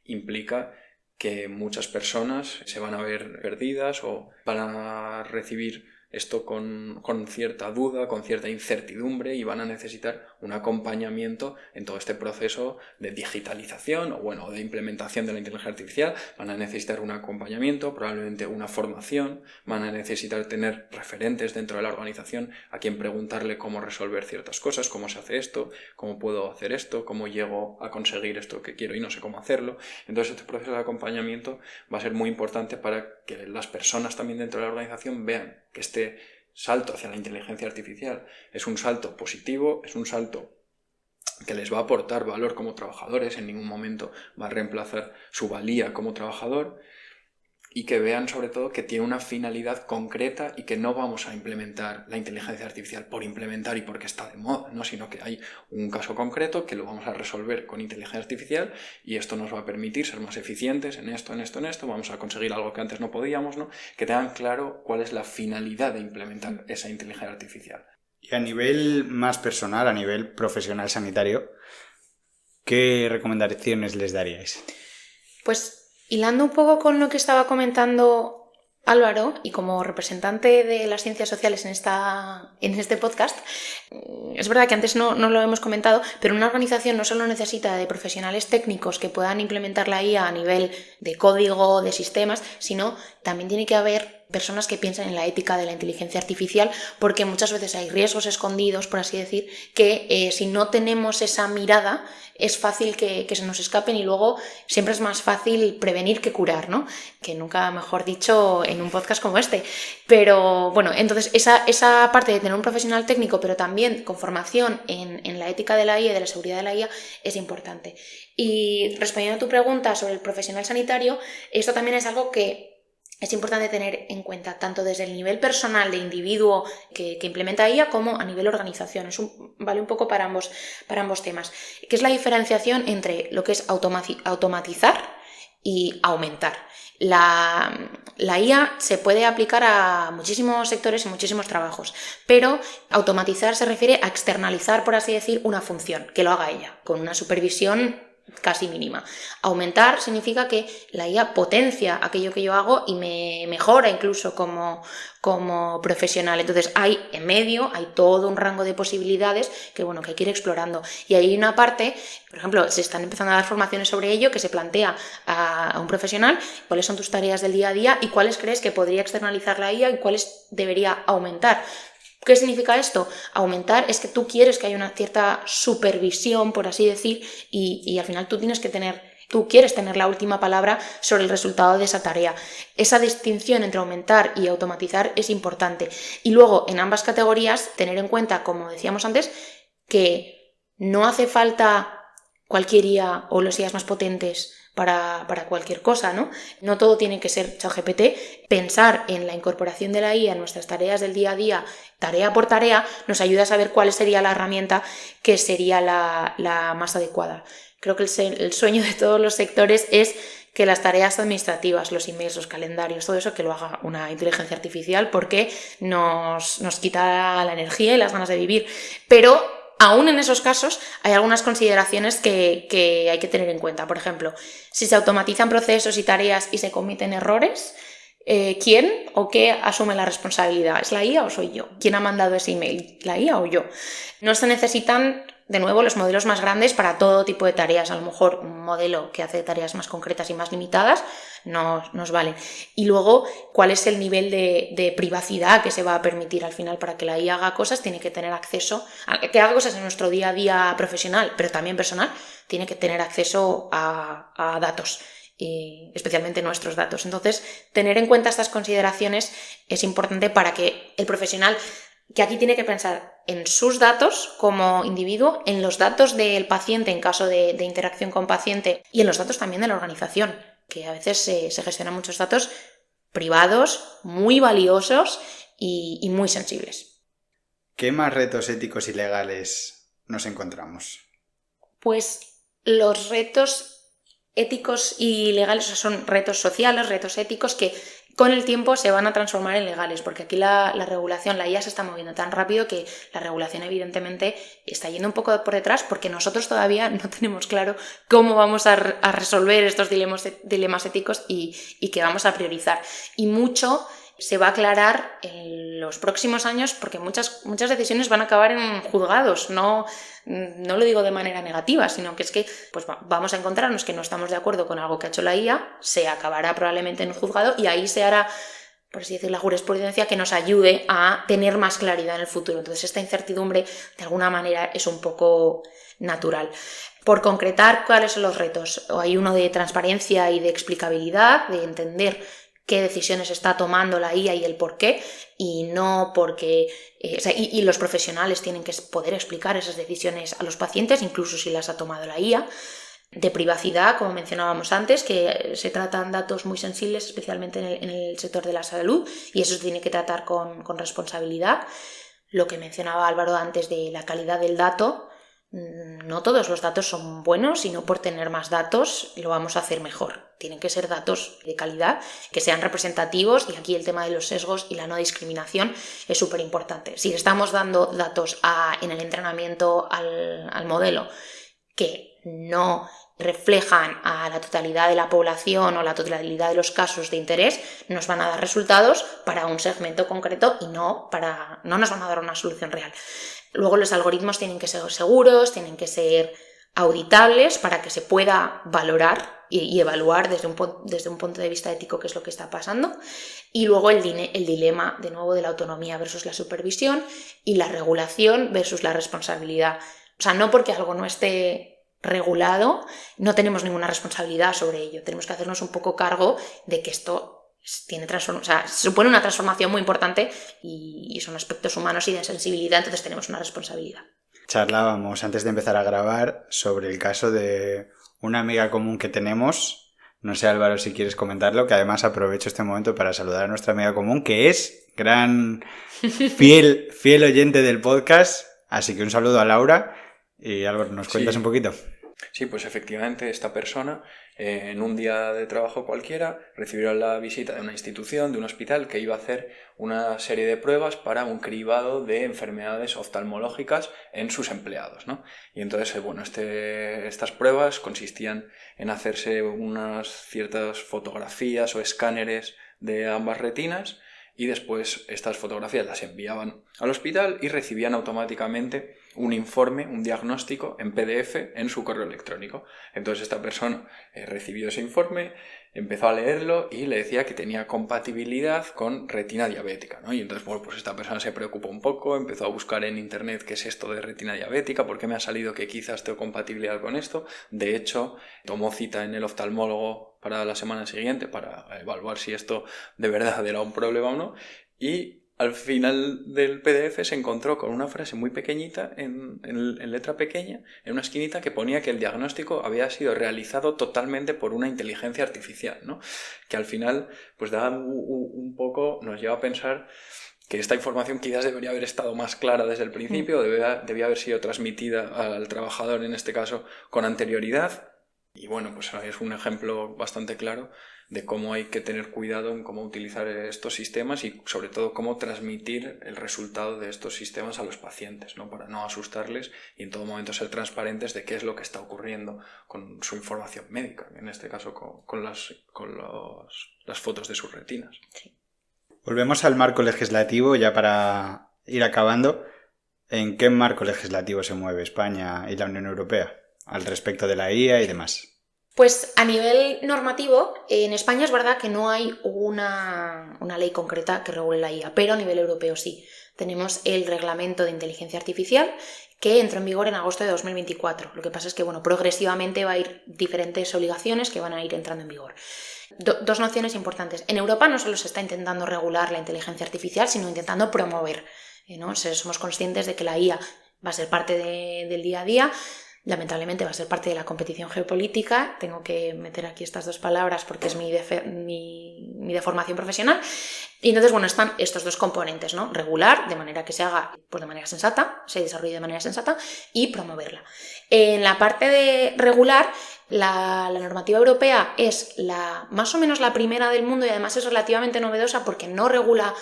[SPEAKER 3] implica que muchas personas se van a ver perdidas o van a recibir esto con cierta duda, con cierta incertidumbre y van a necesitar un acompañamiento en todo este proceso de digitalización o de implementación de la inteligencia artificial. Van a necesitar un acompañamiento, probablemente una formación, van a necesitar tener referentes dentro de la organización a quien preguntarle cómo resolver ciertas cosas, cómo se hace esto, cómo puedo hacer esto, cómo llego a conseguir esto que quiero y no sé cómo hacerlo. Entonces este proceso de acompañamiento va a ser muy importante para que las personas también dentro de la organización vean que este salto hacia la inteligencia artificial es un salto positivo, es un salto que les va a aportar valor como trabajadores, en ningún momento va a reemplazar su valía como trabajador, y que vean sobre todo que tiene una finalidad concreta y que no vamos a implementar la inteligencia artificial por implementar y porque está de moda, ¿no? Sino que hay un caso concreto que lo vamos a resolver con inteligencia artificial y esto nos va a permitir ser más eficientes en esto, vamos a conseguir algo que antes no podíamos, ¿no? Que tengan claro cuál es la finalidad de implementar esa inteligencia artificial.
[SPEAKER 1] Y a nivel más personal, a nivel profesional sanitario, ¿qué recomendaciones les daríais?
[SPEAKER 2] Pues hilando un poco con lo que estaba comentando Álvaro, y como representante de las ciencias sociales en este podcast, es verdad que antes no lo hemos comentado, pero una organización no solo necesita de profesionales técnicos que puedan implementar la IA a nivel de código, de sistemas, sino también tiene que haber personas que piensen en la ética de la inteligencia artificial, porque muchas veces hay riesgos escondidos, por así decir, que si no tenemos esa mirada es fácil que se nos escapen, y luego siempre es más fácil prevenir que curar, ¿no? Que nunca mejor dicho en un podcast como este. Pero bueno, entonces esa parte de tener un profesional técnico, pero también con formación en la ética de la IA y de la seguridad de la IA, es importante. Y respondiendo a tu pregunta sobre el profesional sanitario, esto también es algo que es importante tener en cuenta tanto desde el nivel personal de individuo que implementa IA como a nivel organización. Vale un poco para ambos temas. ¿Qué es la diferenciación entre lo que es automatizar y aumentar? La IA se puede aplicar a muchísimos sectores y muchísimos trabajos, pero automatizar se refiere a externalizar, por así decir, una función, que lo haga ella, con una supervisión casi mínima. Aumentar significa que la IA potencia aquello que yo hago y me mejora incluso como profesional. Entonces en medio hay todo un rango de posibilidades que hay que ir explorando. Y hay una parte, por ejemplo, se están empezando a dar formaciones sobre ello, que se plantea a un profesional cuáles son tus tareas del día a día y cuáles crees que podría externalizar la IA y cuáles debería aumentar. ¿Qué significa esto? Aumentar es que tú quieres que haya una cierta supervisión, por así decir, y al final tú quieres tener la última palabra sobre el resultado de esa tarea. Esa distinción entre aumentar y automatizar es importante. Y luego, en ambas categorías, tener en cuenta, como decíamos antes, que no hace falta cualquier IA o los IAs más potentes para cualquier cosa, ¿no? No todo tiene que ser ChatGPT. Pensar en la incorporación de la IA en nuestras tareas del día a día, tarea por tarea, nos ayuda a saber cuál sería la herramienta que sería la más adecuada. Creo que el sueño de todos los sectores es que las tareas administrativas, los emails, los calendarios, todo eso, que lo haga una inteligencia artificial, porque nos quita la energía y las ganas de vivir. Pero aún en esos casos hay algunas consideraciones que hay que tener en cuenta. Por ejemplo, si se automatizan procesos y tareas y se cometen errores, ¿quién o qué asume la responsabilidad? ¿Es la IA o soy yo? ¿Quién ha mandado ese email? ¿La IA o yo? No se necesitan, de nuevo, los modelos más grandes para todo tipo de tareas. A lo mejor un modelo que hace tareas más concretas y más limitadas nos vale. Y luego, ¿cuál es el nivel de privacidad que se va a permitir al final? Para que la IA haga cosas, tiene que tener acceso, que haga cosas en nuestro día a día profesional, pero también personal, tiene que tener acceso a datos, y especialmente nuestros datos. Entonces, tener en cuenta estas consideraciones es importante para que el profesional, que aquí tiene que pensar en sus datos como individuo, en los datos del paciente en caso de interacción con paciente y en los datos también de la organización, que a veces se gestionan muchos datos privados, muy valiosos y muy sensibles.
[SPEAKER 1] ¿Qué más retos éticos y legales nos encontramos?
[SPEAKER 2] Pues los retos éticos y legales, o sea, son retos sociales, retos éticos que con el tiempo se van a transformar en legales, porque aquí la regulación, la IA se está moviendo tan rápido que la regulación evidentemente está yendo un poco por detrás, porque nosotros todavía no tenemos claro cómo vamos a resolver estos dilemas éticos y qué vamos a priorizar. Y mucho se va a aclarar en los próximos años, porque muchas decisiones van a acabar en juzgados. No lo digo de manera negativa, sino que es que pues vamos a encontrarnos que no estamos de acuerdo con algo que ha hecho la IA, se acabará probablemente en un juzgado y ahí se hará, por así decir, la jurisprudencia que nos ayude a tener más claridad en el futuro. Entonces esta incertidumbre de alguna manera es un poco natural. Por concretar, ¿cuáles son los retos? Hay uno de transparencia y de explicabilidad, de entender qué decisiones está tomando la IA y el por qué, y no porque... y los profesionales tienen que poder explicar esas decisiones a los pacientes, incluso si las ha tomado la IA. De privacidad, como mencionábamos antes, que se tratan datos muy sensibles, especialmente en el sector de la salud, y eso se tiene que tratar con responsabilidad. Lo que mencionaba Álvaro antes de la calidad del dato, no todos los datos son buenos y no por tener más datos lo vamos a hacer mejor. Tienen que ser datos de calidad, que sean representativos, y aquí el tema de los sesgos y la no discriminación es súper importante. Si estamos dando datos en el entrenamiento al modelo que no reflejan a la totalidad de la población o la totalidad de los casos de interés, nos van a dar resultados para un segmento concreto y no nos van a dar una solución real. Luego los algoritmos tienen que ser seguros, tienen que ser auditables para que se pueda valorar y evaluar desde un punto de vista ético qué es lo que está pasando. Y luego el dilema, de nuevo, de la autonomía versus la supervisión y la regulación versus la responsabilidad. O sea, no porque algo no esté regulado, no tenemos ninguna responsabilidad sobre ello. Tenemos que hacernos un poco cargo de que esto supone una transformación muy importante y son aspectos humanos y de sensibilidad, entonces tenemos una responsabilidad.
[SPEAKER 1] Charlábamos antes de empezar a grabar sobre el caso de una amiga común que tenemos. No sé, Álvaro, si quieres comentarlo, que además aprovecho este momento para saludar a nuestra amiga común, que es gran fiel oyente del podcast. Así que un saludo a Laura. Y Álvaro, ¿nos cuentas un poquito?
[SPEAKER 3] Sí, pues efectivamente esta persona en un día de trabajo cualquiera recibió la visita de una institución, de un hospital que iba a hacer una serie de pruebas para un cribado de enfermedades oftalmológicas en sus empleados, ¿no? Y entonces, estas pruebas consistían en hacerse unas ciertas fotografías o escáneres de ambas retinas y después estas fotografías las enviaban al hospital y recibían automáticamente un informe, un diagnóstico en PDF en su correo electrónico. Entonces esta persona recibió ese informe, empezó a leerlo y le decía que tenía compatibilidad con retina diabética, ¿no? Y entonces, bueno, pues esta persona se preocupó un poco, empezó a buscar en internet qué es esto de retina diabética, por qué me ha salido que quizás tengo compatibilidad con esto. De hecho, tomó cita en el oftalmólogo para la semana siguiente para evaluar si esto de verdad era un problema o no. Y al final del PDF se encontró con una frase muy pequeñita, en letra pequeña, en una esquinita, que ponía que el diagnóstico había sido realizado totalmente por una inteligencia artificial, ¿no? Que al final pues da un poco, nos lleva a pensar que esta información quizás debería haber estado más clara desde el principio, debía haber sido transmitida al trabajador, en este caso, con anterioridad. Y bueno, pues es un ejemplo bastante claro de cómo hay que tener cuidado en cómo utilizar estos sistemas y sobre todo cómo transmitir el resultado de estos sistemas a los pacientes, ¿no? Para no asustarles y en todo momento ser transparentes de qué es lo que está ocurriendo con su información médica, en este caso con las fotos de sus retinas.
[SPEAKER 2] Sí.
[SPEAKER 1] Volvemos al marco legislativo ya para ir acabando. ¿En qué marco legislativo se mueve España y la Unión Europea al respecto de la IA y demás?
[SPEAKER 2] Pues a nivel normativo, en España es verdad que no hay una ley concreta que regule la IA, pero a nivel europeo sí. Tenemos el Reglamento de Inteligencia Artificial que entró en vigor en agosto de 2024. Lo que pasa es que, progresivamente va a ir diferentes obligaciones que van a ir entrando en vigor. Dos nociones importantes. En Europa no solo se está intentando regular la inteligencia artificial, sino intentando promover, ¿no? Somos conscientes de que la IA va a ser parte del día a día. Lamentablemente va a ser parte de la competición geopolítica. Tengo que meter aquí estas dos palabras porque es mi deformación profesional. Y entonces, están estos dos componentes, ¿no? Regular, de manera que se haga de manera sensata, se desarrolle de manera sensata, y promoverla. En la parte de regular, la normativa europea es más o menos la primera del mundo y además es relativamente novedosa porque no regula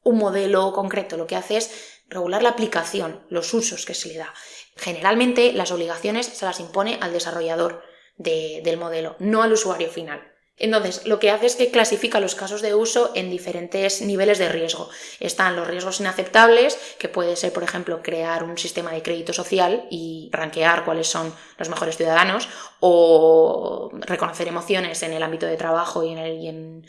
[SPEAKER 2] un modelo concreto, lo que hace es regular la aplicación, los usos que se le da. Generalmente las obligaciones se las impone al desarrollador del modelo, no al usuario final. Entonces, lo que hace es que clasifica los casos de uso en diferentes niveles de riesgo. Están los riesgos inaceptables, que puede ser, por ejemplo, crear un sistema de crédito social y rankear cuáles son los mejores ciudadanos, o reconocer emociones en el ámbito de trabajo y en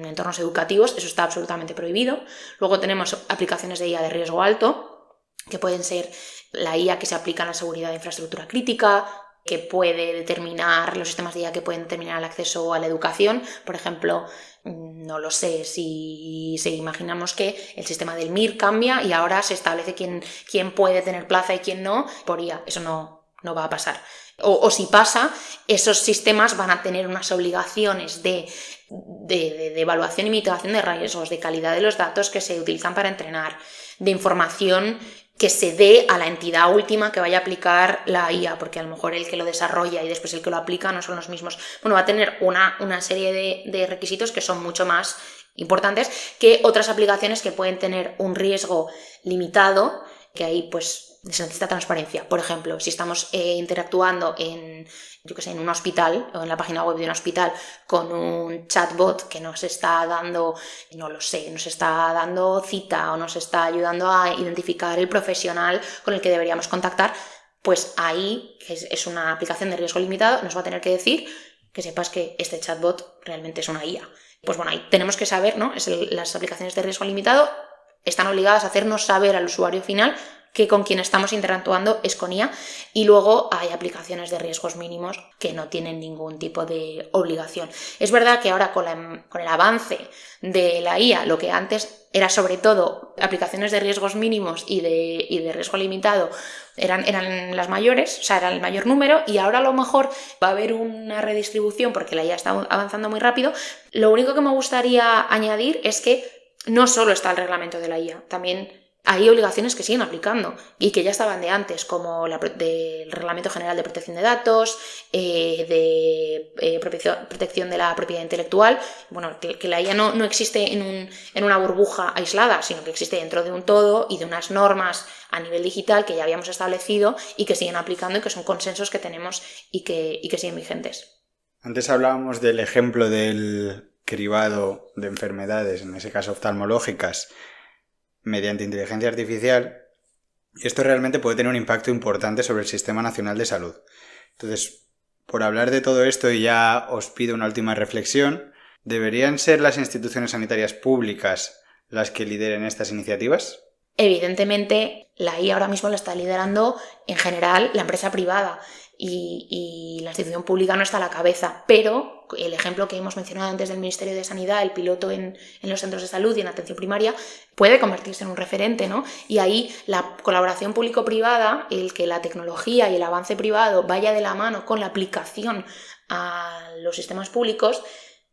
[SPEAKER 2] entornos educativos. Eso está absolutamente prohibido. Luego tenemos aplicaciones de IA de riesgo alto, que pueden ser la IA que se aplica en la seguridad de infraestructura crítica, que puede determinar, los sistemas de IA que pueden determinar el acceso a la educación. Por ejemplo, no lo sé, si imaginamos que el sistema del MIR cambia y ahora se establece quién puede tener plaza y quién no por IA. Eso no va a pasar. O si pasa, esos sistemas van a tener unas obligaciones de evaluación y mitigación de riesgos, de calidad de los datos que se utilizan para entrenar, de información que se dé a la entidad última que vaya a aplicar la IA, porque a lo mejor el que lo desarrolla y después el que lo aplica no son los mismos. Va a tener una serie de requisitos que son mucho más importantes que otras aplicaciones que pueden tener un riesgo limitado, que ahí pues se necesita transparencia. Por ejemplo, si estamos interactuando en un hospital o en la página web de un hospital con un chatbot que nos está dando, nos está dando cita o nos está ayudando a identificar el profesional con el que deberíamos contactar, pues ahí, que es una aplicación de riesgo limitado, nos va a tener que decir que sepas que este chatbot realmente es una IA. Pues bueno, ahí tenemos que saber, ¿no? Las aplicaciones de riesgo limitado están obligadas a hacernos saber al usuario final que con quien estamos interactuando es con IA, y luego hay aplicaciones de riesgos mínimos que no tienen ningún tipo de obligación. Es verdad que ahora con el avance de la IA, lo que antes era sobre todo aplicaciones de riesgos mínimos y de riesgo limitado eran las mayores, o sea, era el mayor número, y ahora a lo mejor va a haber una redistribución porque la IA está avanzando muy rápido. Lo único que me gustaría añadir es que no solo está el reglamento de la IA, también hay obligaciones que siguen aplicando y que ya estaban de antes, como del Reglamento General de Protección de Datos, protección de la propiedad intelectual. Bueno, que la IA no existe en una burbuja aislada, sino que existe dentro de un todo y de unas normas a nivel digital que ya habíamos establecido y que siguen aplicando y que son consensos que tenemos y que siguen vigentes.
[SPEAKER 1] Antes hablábamos del ejemplo del cribado de enfermedades, en ese caso oftalmológicas, mediante inteligencia artificial, y esto realmente puede tener un impacto importante sobre el Sistema Nacional de Salud. Entonces, por hablar de todo esto, y ya os pido una última reflexión, ¿deberían ser las instituciones sanitarias públicas las que lideren estas iniciativas?
[SPEAKER 2] Evidentemente, la IA ahora mismo la está liderando en general la empresa privada y la institución pública no está a la cabeza, pero el ejemplo que hemos mencionado antes del Ministerio de Sanidad, el piloto en los centros de salud y en atención primaria, puede convertirse en un referente, ¿no? Y ahí la colaboración público-privada, el que la tecnología y el avance privado vaya de la mano con la aplicación a los sistemas públicos,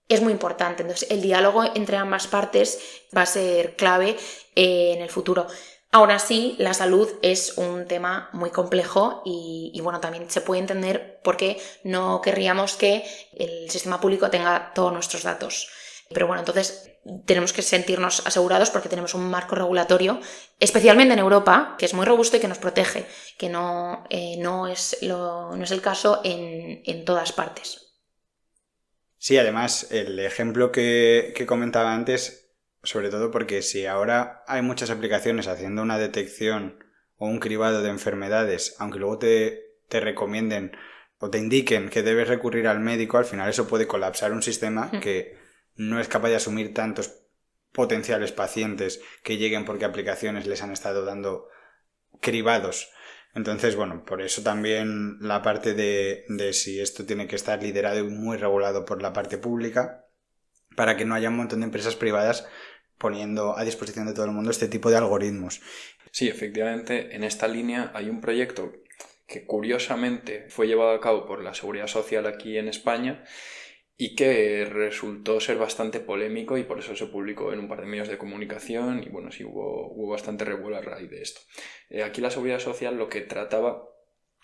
[SPEAKER 2] es muy importante. Entonces, el diálogo entre ambas partes va a ser clave en el futuro. Aún así, la salud es un tema muy complejo y bueno, también se puede entender por qué no querríamos que el sistema público tenga todos nuestros datos. Pero bueno, entonces tenemos que sentirnos asegurados porque tenemos un marco regulatorio, especialmente en Europa, que es muy robusto y que nos protege, que no es el caso en todas partes.
[SPEAKER 1] Sí, además, el ejemplo que comentaba antes, sobre todo porque si ahora hay muchas aplicaciones haciendo una detección o un cribado de enfermedades, aunque luego te recomienden o te indiquen que debes recurrir al médico, al final eso puede colapsar un sistema que no es capaz de asumir tantos potenciales pacientes que lleguen porque aplicaciones les han estado dando cribados. Entonces, bueno, por eso también la parte de si esto tiene que estar liderado y muy regulado por la parte pública, para que no haya un montón de empresas privadas poniendo a disposición de todo el mundo este tipo de algoritmos.
[SPEAKER 3] Sí, efectivamente, en esta línea hay un proyecto que curiosamente fue llevado a cabo por la Seguridad Social aquí en España y que resultó ser bastante polémico y por eso se publicó en un par de medios de comunicación y bueno, sí hubo bastante revuelo a raíz de esto. Aquí la Seguridad Social lo que trataba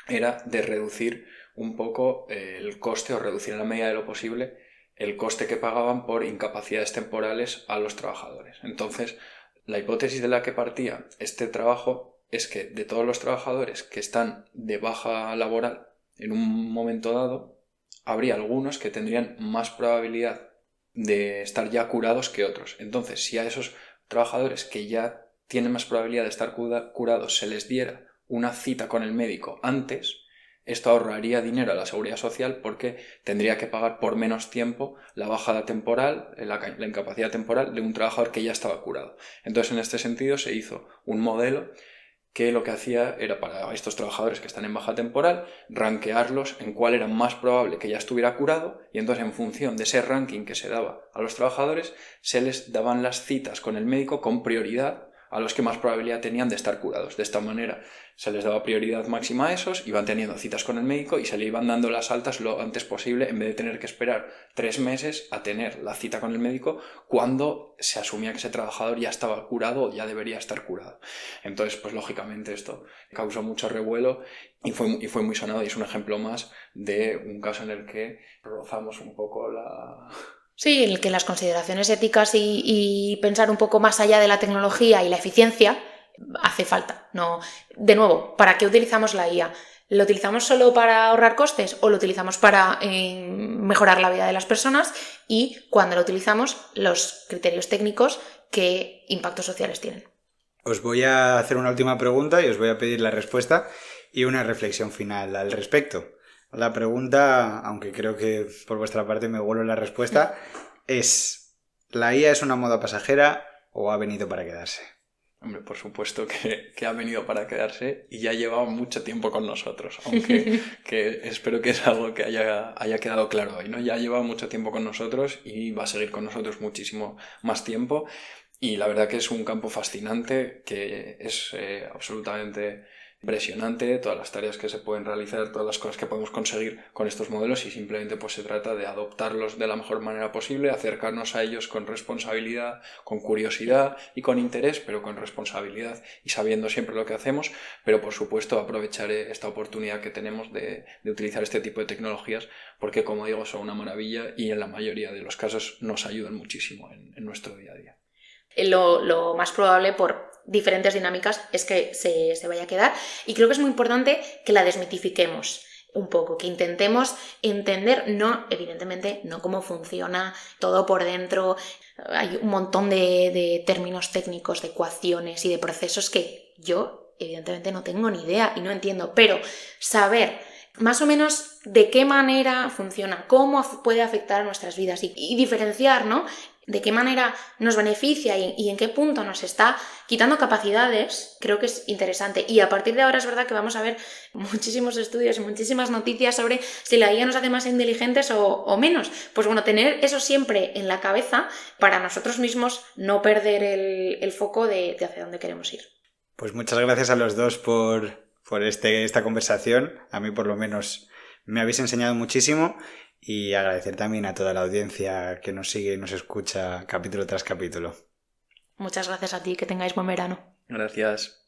[SPEAKER 3] era de reducir un poco el coste o reducir en la medida de lo posible el coste que pagaban por incapacidades temporales a los trabajadores. Entonces, la hipótesis de la que partía este trabajo es que de todos los trabajadores que están de baja laboral en un momento dado, habría algunos que tendrían más probabilidad de estar ya curados que otros. Entonces, si a esos trabajadores que ya tienen más probabilidad de estar curados se les diera una cita con el médico antes, esto ahorraría dinero a la Seguridad Social porque tendría que pagar por menos tiempo la bajada temporal, la incapacidad temporal de un trabajador que ya estaba curado. Entonces, en este sentido, se hizo un modelo que lo que hacía era para estos trabajadores que están en baja temporal, rankearlos en cuál era más probable que ya estuviera curado y entonces en función de ese ranking que se daba a los trabajadores, se les daban las citas con el médico con prioridad a los que más probabilidad tenían de estar curados. De esta manera se les daba prioridad máxima a esos, iban teniendo citas con el médico y se le iban dando las altas lo antes posible en vez de tener que esperar 3 meses a tener la cita con el médico cuando se asumía que ese trabajador ya estaba curado o ya debería estar curado. Entonces, pues lógicamente esto causó mucho revuelo y fue muy sonado y es un ejemplo más de un caso en el que rozamos un poco la...
[SPEAKER 2] Sí, el que las consideraciones éticas y pensar un poco más allá de la tecnología y la eficiencia hace falta. No, de nuevo, ¿para qué utilizamos la IA? ¿Lo utilizamos solo para ahorrar costes o lo utilizamos para mejorar la vida de las personas? Y cuando lo utilizamos, los criterios técnicos, ¿qué impactos sociales tienen?
[SPEAKER 1] Os voy a hacer una última pregunta y os voy a pedir la respuesta. y una reflexión final al respecto. La pregunta, aunque creo que por vuestra parte me vuelvo la respuesta, es: ¿la IA es una moda pasajera o ha venido para quedarse?
[SPEAKER 3] Hombre, por supuesto que ha venido para quedarse y ya lleva mucho tiempo con nosotros, aunque que espero que es algo que haya quedado claro hoy, ¿no? Ya lleva mucho tiempo con nosotros y va a seguir con nosotros muchísimo más tiempo, y la verdad que es un campo fascinante, que es absolutamente impresionante, todas las tareas que se pueden realizar, todas las cosas que podemos conseguir con estos modelos, y simplemente pues se trata de adoptarlos de la mejor manera posible, acercarnos a ellos con responsabilidad, con curiosidad y con interés, pero con responsabilidad y sabiendo siempre lo que hacemos, pero por supuesto aprovechar esta oportunidad que tenemos de utilizar este tipo de tecnologías, porque como digo son una maravilla y en la mayoría de los casos nos ayudan muchísimo en nuestro día a día.
[SPEAKER 2] Lo más probable, por diferentes dinámicas, es que se vaya a quedar, y creo que es muy importante que la desmitifiquemos un poco, que intentemos entender, evidentemente no cómo funciona todo por dentro. Hay un montón de términos técnicos, de ecuaciones y de procesos que yo evidentemente no tengo ni idea y no entiendo, pero saber más o menos de qué manera funciona, cómo puede afectar a nuestras vidas y diferenciar, ¿no?, de qué manera nos beneficia y en qué punto nos está quitando capacidades, creo que es interesante. Y a partir de ahora es verdad que vamos a ver muchísimos estudios y muchísimas noticias sobre si la IA nos hace más inteligentes o menos. Pues bueno, tener eso siempre en la cabeza para nosotros mismos no perder el foco de hacia dónde queremos ir.
[SPEAKER 1] Pues muchas gracias a los dos por esta conversación. A mí por lo menos me habéis enseñado muchísimo. Y agradecer también a toda la audiencia que nos sigue y nos escucha capítulo tras capítulo.
[SPEAKER 2] Muchas gracias a ti, que tengáis buen verano.
[SPEAKER 3] Gracias.